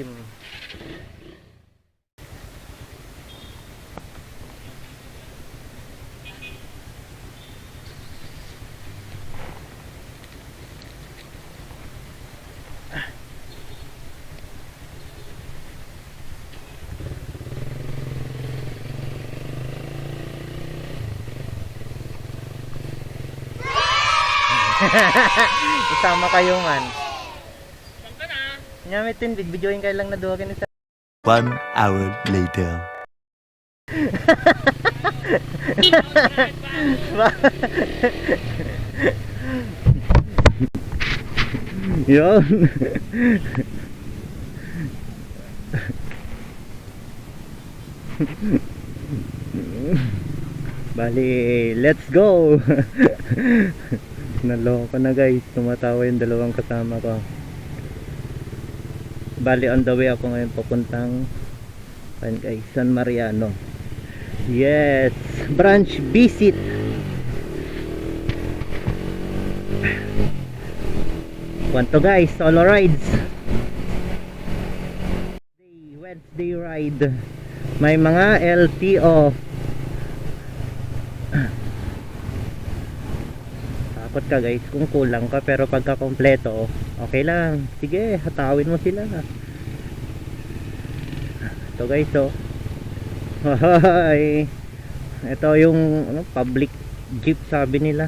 malalim. Isama kayo man. Saan ka na? Nyamitin, videoin kayo lang na duwa kayo sa... 1 hour later. Yun. Bali, let's go. Naloko na guys, tumatawa yung dalawang kasama ko. Bali, on the way ako ngayon papuntang guys, San Mariano. Yes, branch visit. Want to guys, solo rides. Wednesday ride. May mga LTO. Takot ka guys kung kulang ka, pero pagka kompleto okay lang, sige hatawin mo sila. Ito guys, oh. Hi. Ito yung public jeep sabi nila,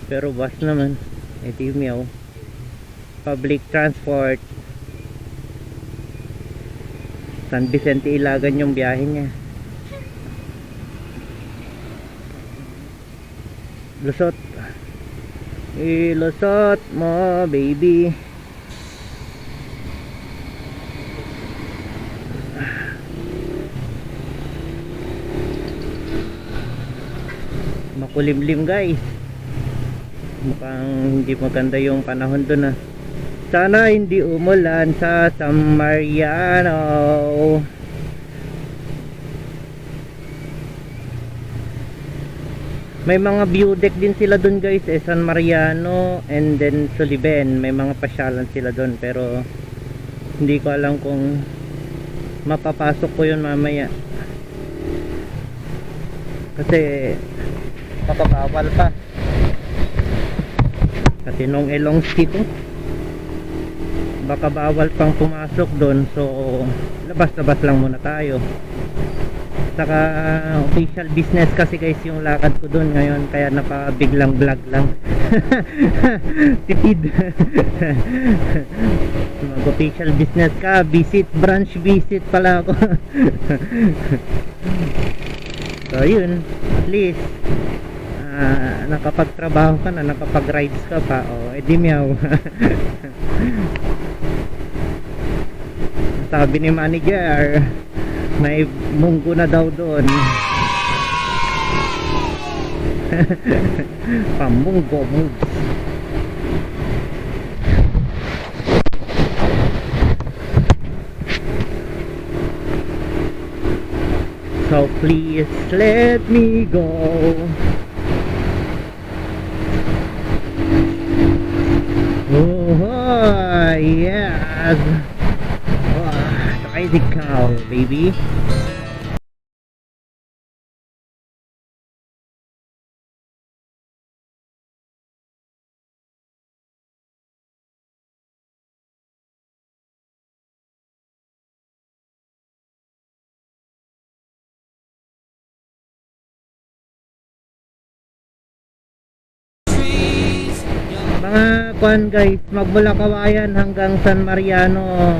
pero bus naman. Ito yung meow, public transport. San Vicente Ilagan yung biyahe niya. Lusot. Ilusot mo baby. Makulimlim guys, mukhang hindi maganda yung panahon dun. Sana hindi umulan sa San Mariano. May mga view deck din sila dun guys, San Mariano and then Sullivan. May mga pasyalan sila dun, pero hindi ko alam kung mapapasok ko yun mamaya kasi makabawal pa kasi nung Elong City baka bawal pang pumasok doon, so labas-labas lang muna tayo. Saka official business kasi guys yung lakad ko doon ngayon, kaya napabiglang vlog lang. Tipid. Mag official business ka, visit, branch visit pala ako. So yun, at least nakapagtrabaho ka na, nakapag-rides ka pa, o edi meow. Sabi ni manager may munggo na daw doon. Pamunggo moves. So please let me go. Oh yes. Tricycle baby. Mga kuan guys, magmula Kawayan hanggang San Mariano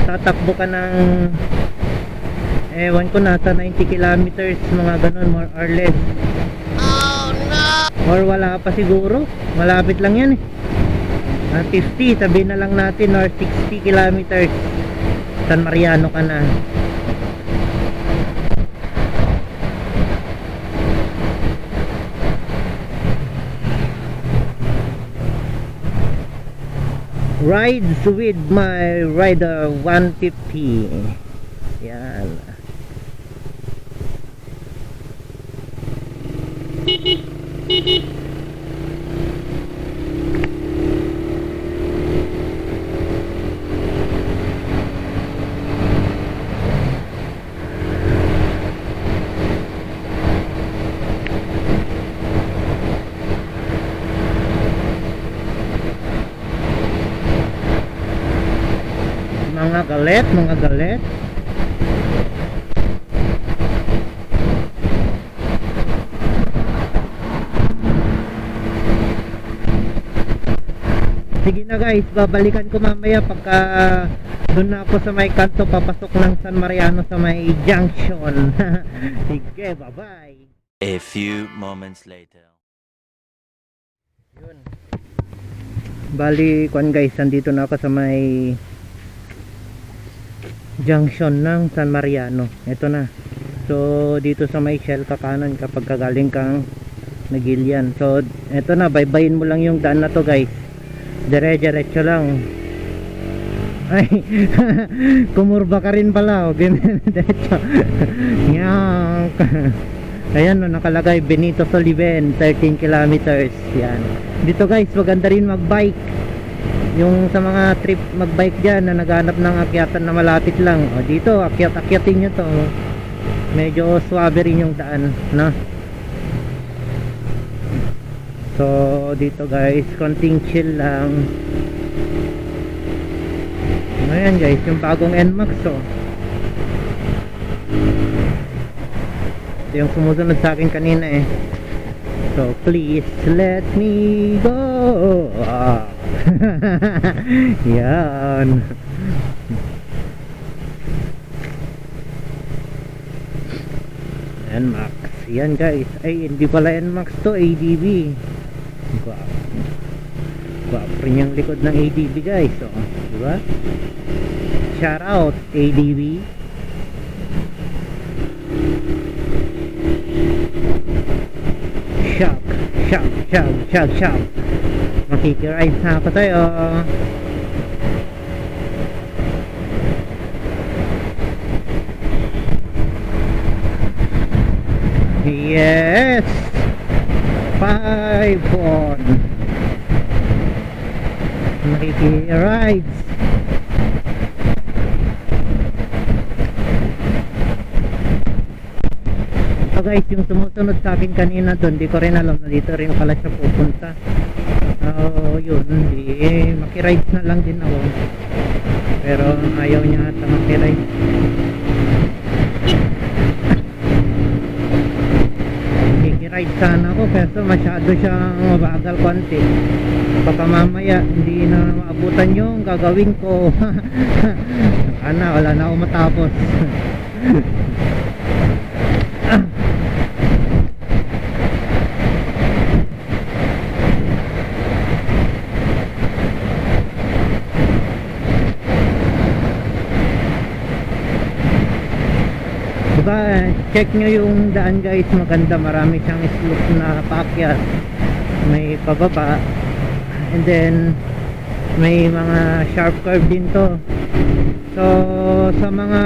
tatakbo ka ng ewan ko, nasa 90 kilometers mga ganun, more or less. Oh no! Or wala pa siguro, malapit lang yan eh. 50, sabihin na lang natin, or 60 kilometers San Mariano ka na. Rides with my rider 150. Yan. Mga galet, mga galet. Sige na guys, babalikan ko mamaya pagka doon na ako sa may kanto papasok ng San Mariano sa may junction. Sige, bye bye. A few moments later. Yun. Bali, kwan guys, nandito na ako sa may junction ng San Mariano. Ito na. So, dito sa may Shell kakanan kapag kagaling kang Nagilian. So, ito na, baybayin mo lang yung daan na to guys. Dire-diretso lang. Ay, kumurba ka rin pala. O, diretso. Yank. Ayan, no, nakalagay Benito Soliven, 13 kilometers. Yan. Dito guys, maganda rin magbike. Yung sa mga trip magbike dyan na naghanap ng akyatan na malapit lang. O, dito, akyat-akyatin nyo to. Medyo swabe rin yung daan, no? So, dito guys, konting chill lang. Ayan guys, yung bagong NMAX, oh. Ito yung sumusunod sa akin kanina eh. So, please let me go. Yan. NMAX. Yan guys. Ay, hindi pala NMAX to, ADB. Guwapo rin yung likod ng ADB guys. So, diba? Shout out ADB. Shout. Makikiride na ako tayo. Yes! 5 on. Makikirides. So guys, yung sumusunod sa akin kanina doon, di ko rin alam na dito rin pala siya pupunta. Yun, di makirides na lang din ako. Pero ayaw niya ata makirides. Makikirides sana ako, pero masyado siyang mabagal konti. Baka mamaya hindi na maabutan yung gagawin ko. Wala na ako matapos. Diba, check nyo yung daan guys, maganda, marami siyang slope na paakyat, may pababa, and then may mga sharp curve din to. So sa mga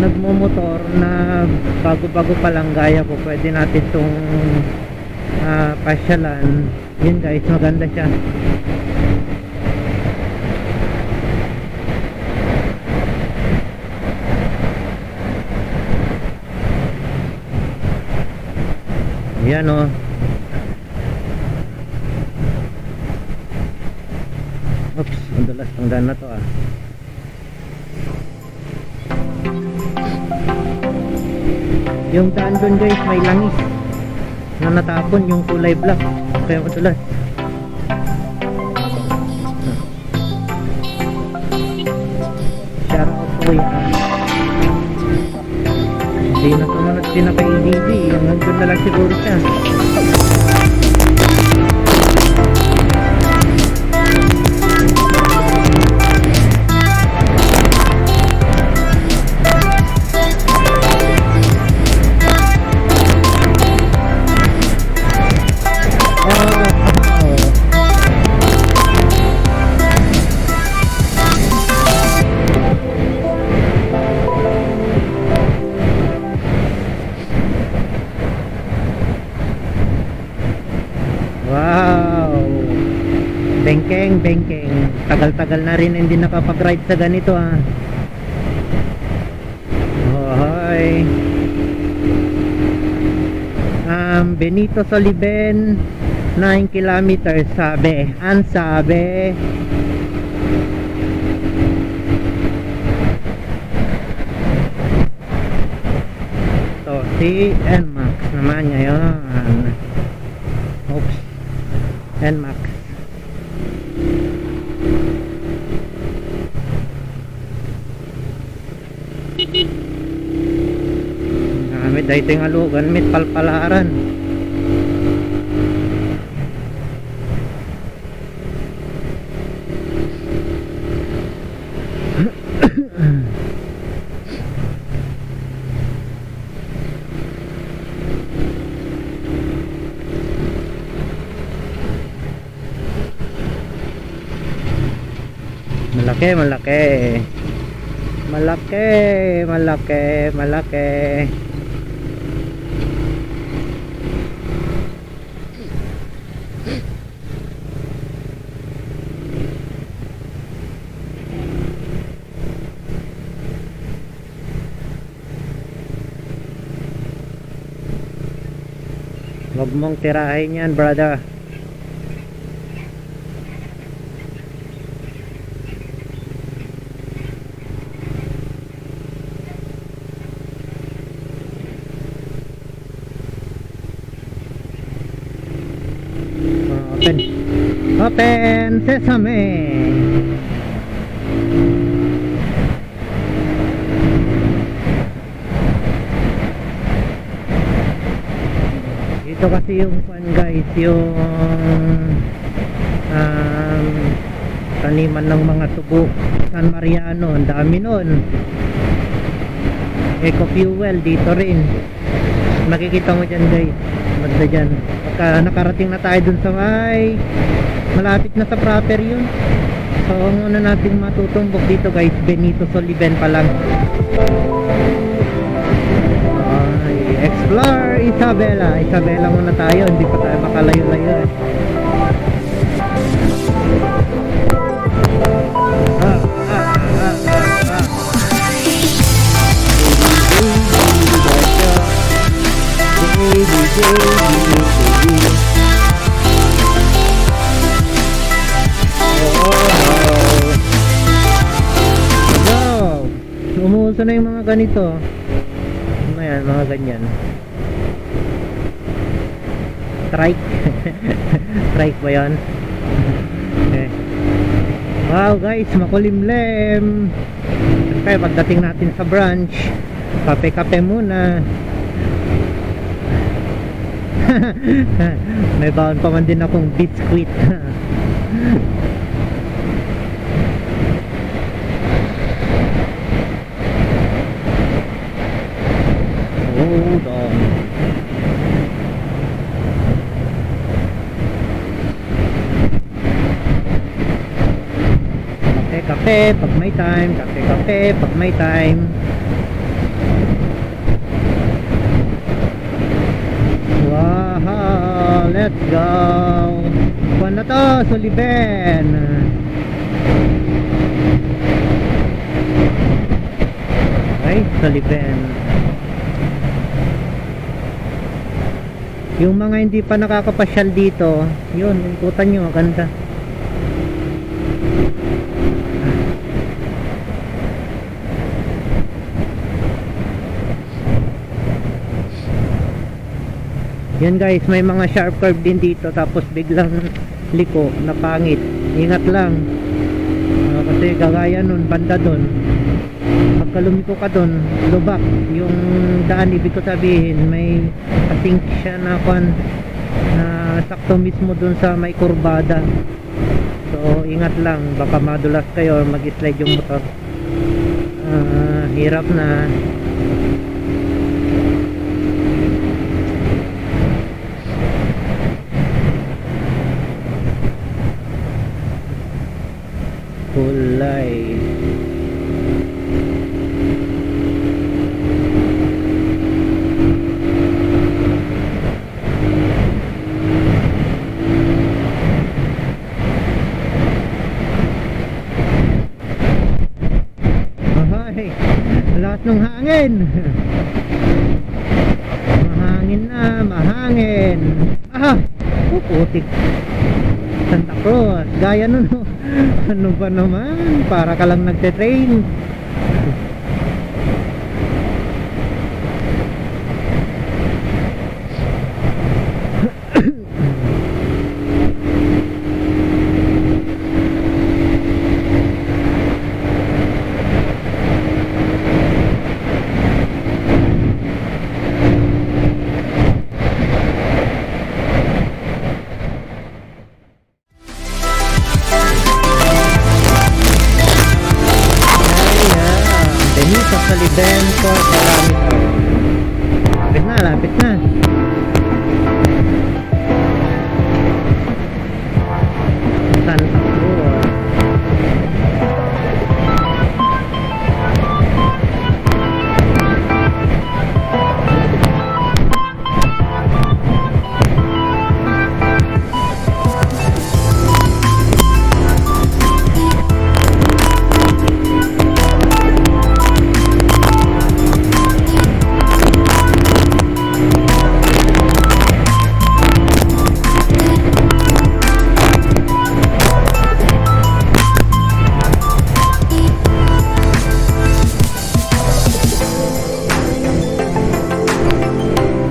nagmumotor na bago-bago pa lang gaya ko, pwede natin itong pasyalan. Yun guys, maganda siya. Yan o. Oops, madulas ang daan na to ah. Yung daan doon guys, may langis na natapon yung kulay black, kaya madulas. Shout out po yan. Hindi na sumunod pinaka-EDB, yung nandun na lang siguro siya. Bengkeng, tagal-tagal na rin hindi nakapag-ride sa ganito ah. Hoy. Benito Soliven, 9 kilometers sabi. Ang sabi Si NMAX naman ngayon. Oops. NMAX. Gamit dahil ito yung alugan, mit palpalaran. Malaki, malaki. Malaki, malaki, malaki. Huwag mong tirahin yan, brother. Open. Open sesame. Ito kasi yung guys, yung taniman ng mga tubo San Mariano, ang dami nun. Eco fuel dito rin, makikita mo dyan guys, magda dyan pagka nakarating na tayo dun sa may malapit na sa proper yun. So ang una nating matutumbok dito guys, Benito Soliven pa lang. Explore Isabela. Isabela muna tayo, hindi pa tayo makalayo-layo eh. Umuuso na yung mga ganito. Ayan, mga ganyan. Trike. Trike ba yan? Okay. Wow guys, makulimlim. Okay, pagdating natin sa branch, kape-kape muna. May baon pa man din akong biscuit. Hold on. Kape pag may time, kape pag may time. Wow, let's go. Kuha na to, Soliven. Okay, Soliven. Yung mga hindi pa nakakapasyal dito, yun, ikutan nyo, maganda. Yan guys, may mga sharp curve din dito, tapos biglang liko na pangit. Ingat lang. Kasi gagaya nun, banda dun. Pagka lumiko ka dun, lubak yung daan, ibig ko sabihin may kasing siya na sakto mismo dun sa may kurbada. So ingat lang, baka madulas kayo or mag-slide yung motor. Hirap na. Kulay. Ay, lahat ng hangin. Mahangin na, mahangin. Putik. Santa Cruz, gaya nun. Ano ba naman, para ka lang nagte-train. Benito Saliben for Kilometer. Lapit na, lapit na. Santa Cruz.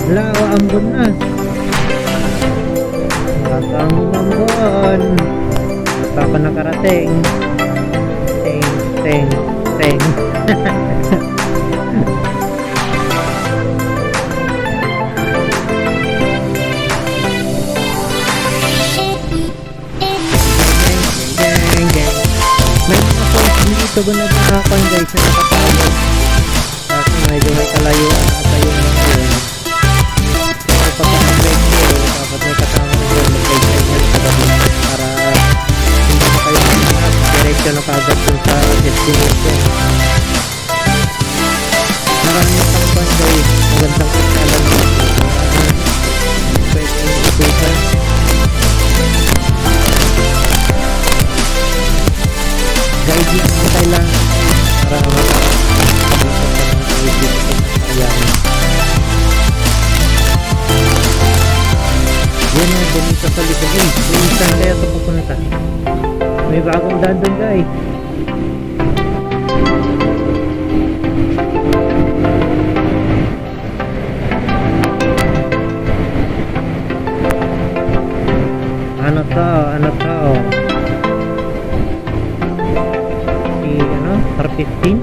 Wala, ambon na. Ambon. Pa pa nakarating. Teng, teng, teng. Geng, geng. May mga points dito ba na nakakon guys na nakatawag. Kasi medyo may kalayuan ata yung mga yun. Pag nag-break zero, dapat may kasama rin yung mag-break signal sa gabi para hindi pa kayo mag-break diretso na kagad dun sa destination. Maraming pang guys, magandang kasalan mo. Pwede yung itusan. Guide lang mo kailangan para yan na, Benito Saliben. Saan kaya ito pupunta? May bagong daan doon guys. Ano to? Ano to? Si ano? R15?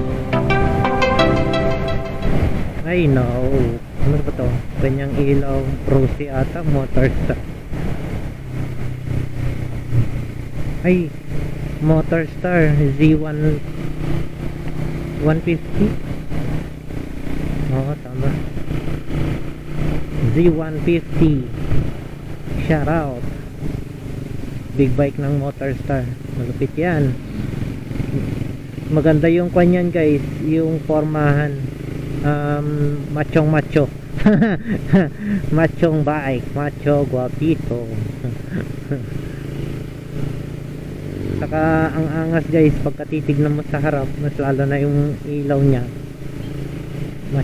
Ay no. Ano ba to? Kanyang ilaw Prosi ata, Motorstar. Ay, Motorstar Z1 150. Oo, tama. Z150. Shout out. Big bike ng Motorstar. Malupit yan. Maganda yung kanyan guys, yung formahan. Machong macho. Machong bike, macho guapito. Saka ang angas guys pagka titignan mo sa harap, mas lalo na yung ilaw niya. Mas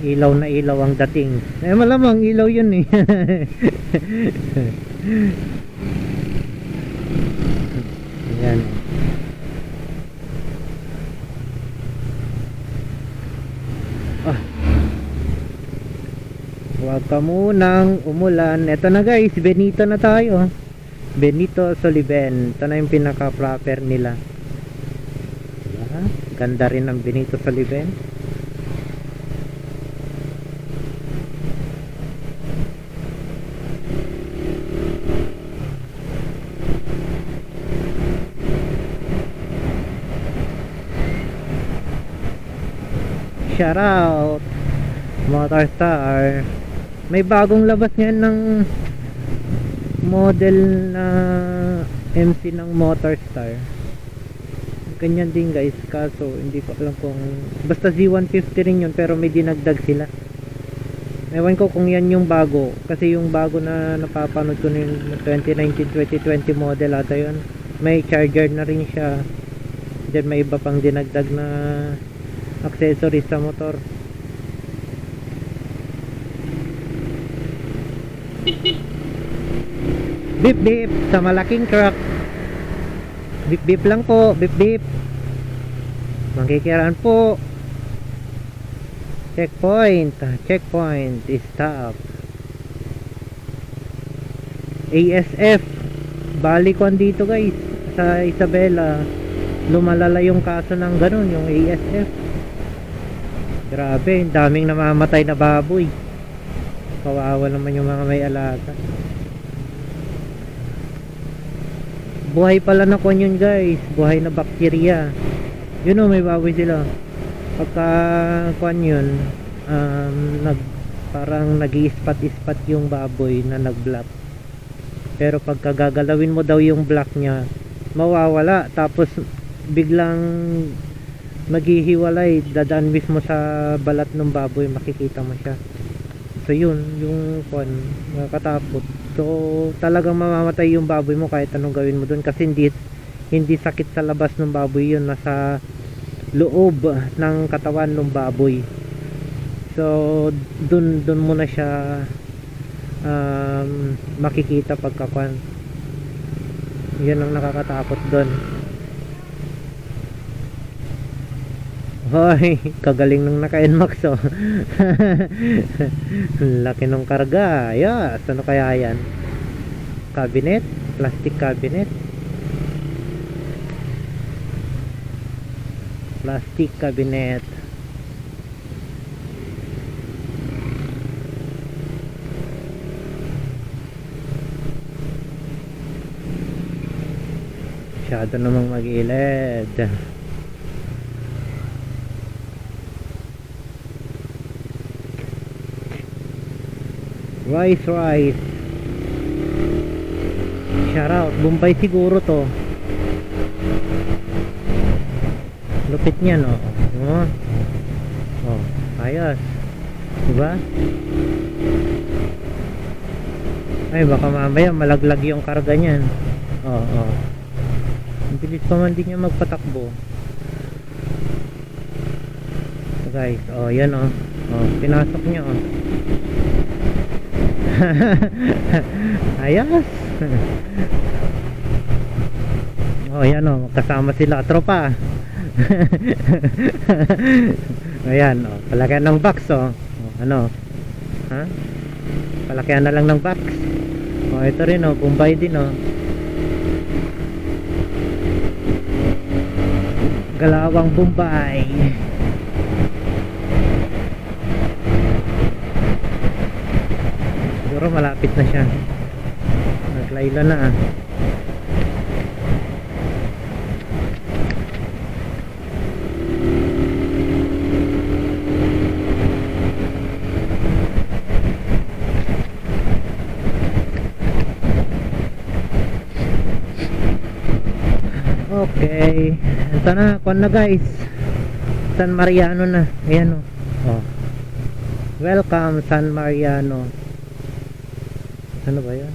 ilaw na ilaw ang dating. Eh malamang ilaw yun eh. Yan. Huwag ka munang umulan. Ito na guys, Benito na tayo. Benito Saliben. Ito na yung pinaka proper nila. Diba? Ganda rin ang Benito Saliben. Shout out Motorstar. May bagong labas ngayon ng model na MC ng Motorstar. Ganyan din guys, kaso hindi ko alam kung basta Z150 rin yun, pero may dinagdag sila. Ewan ko kung yan yung bago, kasi yung bago na napapanood ko yung 2019-2020 model ata yun, may charger na rin siya. Then may iba pang dinagdag na accessories sa motor. Beep beep sa malaking truck. Beep beep lang po, beep beep. Mangkikiraan po. Checkpoint, checkpoint, stop. ASF, balikon dito guys sa Isabela. Lumalala yung kaso ng ganun, yung ASF. Grabe, daming namamatay na baboy. Kawawa naman yung mga may alaga. Buhay pala na kon yun guys, buhay na bakterya. Yun o, may baboy sila. Pagka kuan yun, parang nag-i-spot-spot yung baboy na nag-block. Pero pagka gagalawin mo daw yung block niya, mawawala. Tapos biglang maghihiwalay, dadaan mismo sa balat ng baboy, makikita mo siya. So yun, yung kuan, nakakatakot. So talagang mamamatay yung baboy mo kahit anong gawin mo dun, kasi hindi sakit sa labas ng baboy yun, nasa loob ng katawan ng baboy. So dun mo na siya makikita pagkakuan. Yun ang nakakatakot dun. Hoy, kagaling nung naka-NMAX oh. Laki ng karga. Yes, ano kaya yan? Cabinet? Plastic cabinet? Plastic cabinet. Masyado namang mag-iled. Rice. Shout out. Bombay siguro to. Lupit niya, no? Oh, ayos. Diba? Ay, baka mamaya malaglag yung karga niyan. Oh. Ang bilis pa man din niya magpatakbo. So guys, oh, yan oh. Oh, pinasok niya oh. Ayos. Oh, yan oh, magkasama sila, tropa. Ayan oh, palagyan ng box oh. Oh, ano? Ha? Palagyan na lang ng box. Oh, ito rin oh, Bombay din oh. Galawang Bombay. Siguro malapit na siya. Naglaylo na ah. Okay, ito na, kuan na guys, San Mariano na. Ayan o. Oh. Welcome San Mariano. Ano ba yan?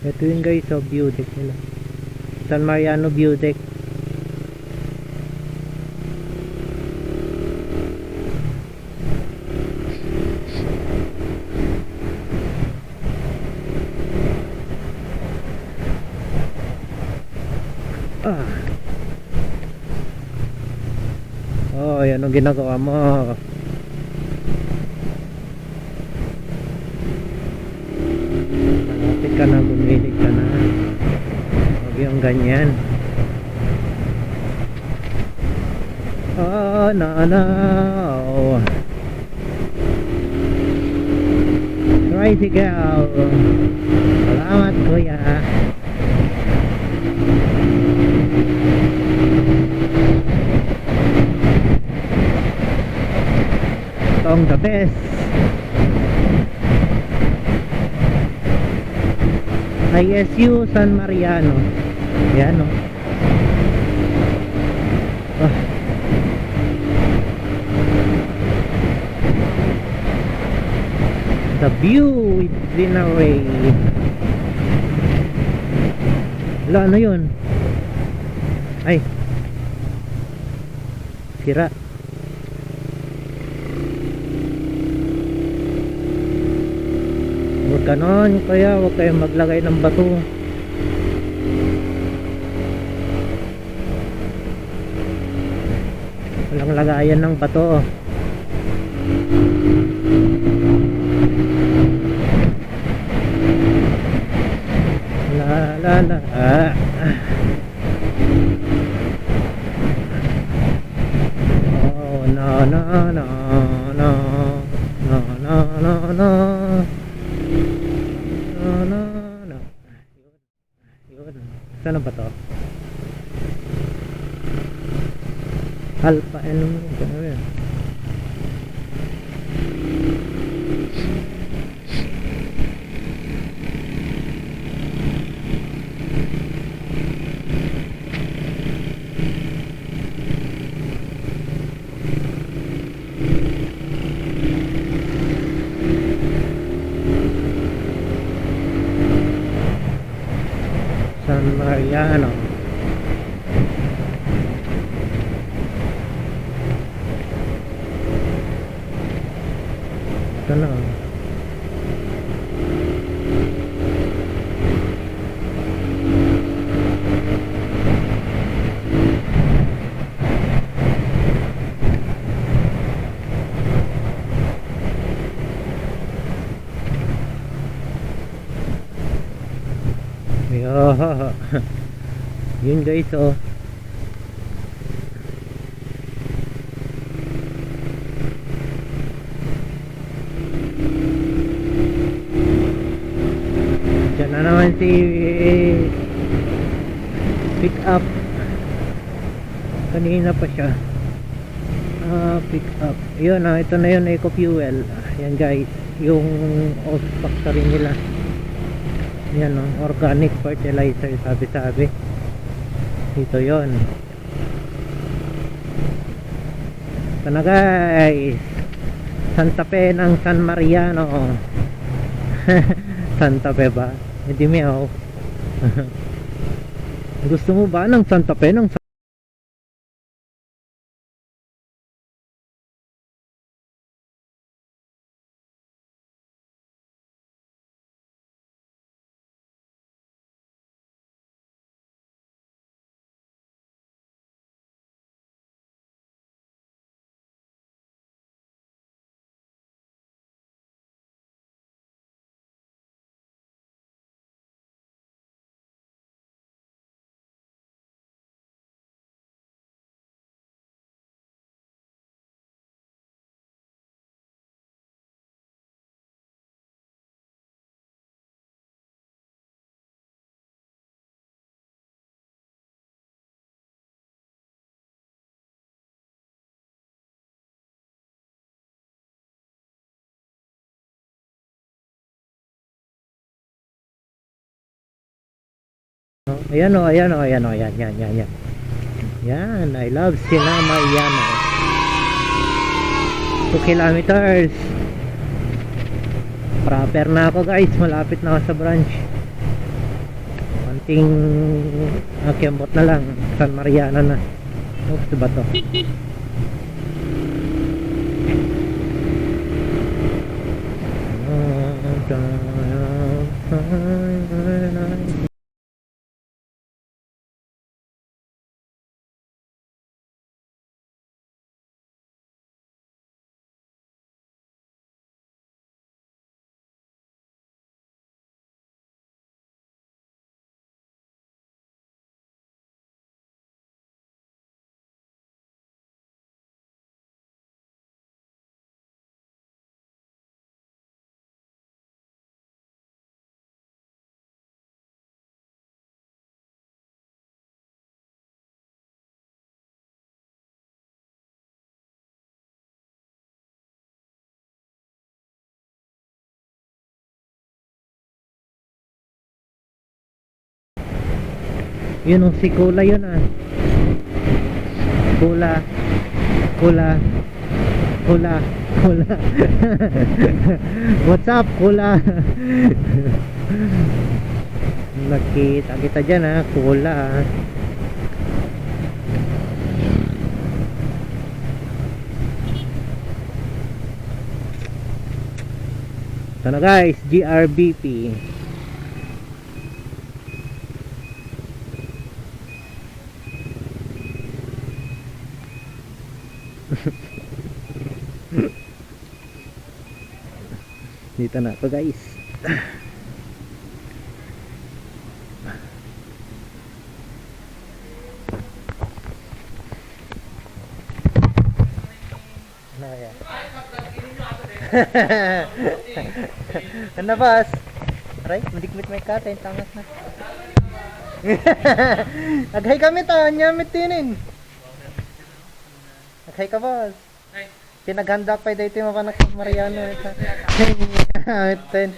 Ito yung guys, oh, view deck nila. San Mariano view deck. Oh, yan ang ginagawa mo. Malapit ka na, bumilig ka na. Huwag yung ganyan. Oh, no. Tricycle. Salamat kuya. Itong the best. ISU San Mariano. Yan o. Oh. The view with Greenaway. Wala, ano yun? Ay, sira. Huwag ganon, kaya huwag kayong maglagay ng bato. Walang lagayan ng bato. La. Oh, no. Yun. Saan ba to? Alpha ano yun? San Mariano. Ito na. Yeah. Yun guys, oh. Diyan na naman si pick up. Kanina pa siya. Pick up. Yun, ito na yun, Eco Fuel. Yan guys, yung off factory nila. Yan, organic fertilizer, sabi dito yon. Ito na guys, Santa Fe ng San Mariano. Santa Fe ba? Hindi meow. Gusto mo ba ng Santa Fe ng ayan o, ayan o, ayan o, ayan, yan, yan, yan. Yan, I love Sinama Iyano. 2 kilometers. Proper na ako guys, malapit na ako sa branch. Konting kiambot na lang, San Mariano na. Oops, ba to? Yun o, si Kula yun ah. Kula What's up Kula? Nakita kita dyan ah, Kula. Ito na guys, GRBP. Dito na ako guys. Ano kaya? Ano boss? Aray, madikmit may kata yung tangas na. Aghay kami ta, nyamit tinin. Hi ka, boss. Ay, Pinaghandak pa dito yung mga Mariano. Ten.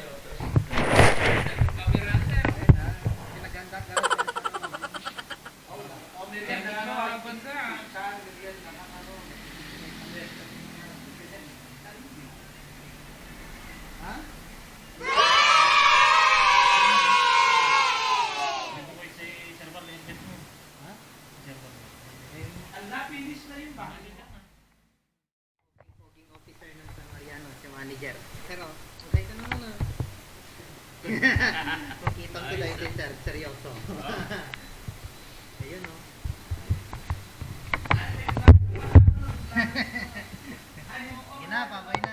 Officer ng San Mariano, si manager. Pero, okay ka naman ah. Kitang ko dahil din, sir. Seryoso. Ayun, oh. Ginapa, bay na.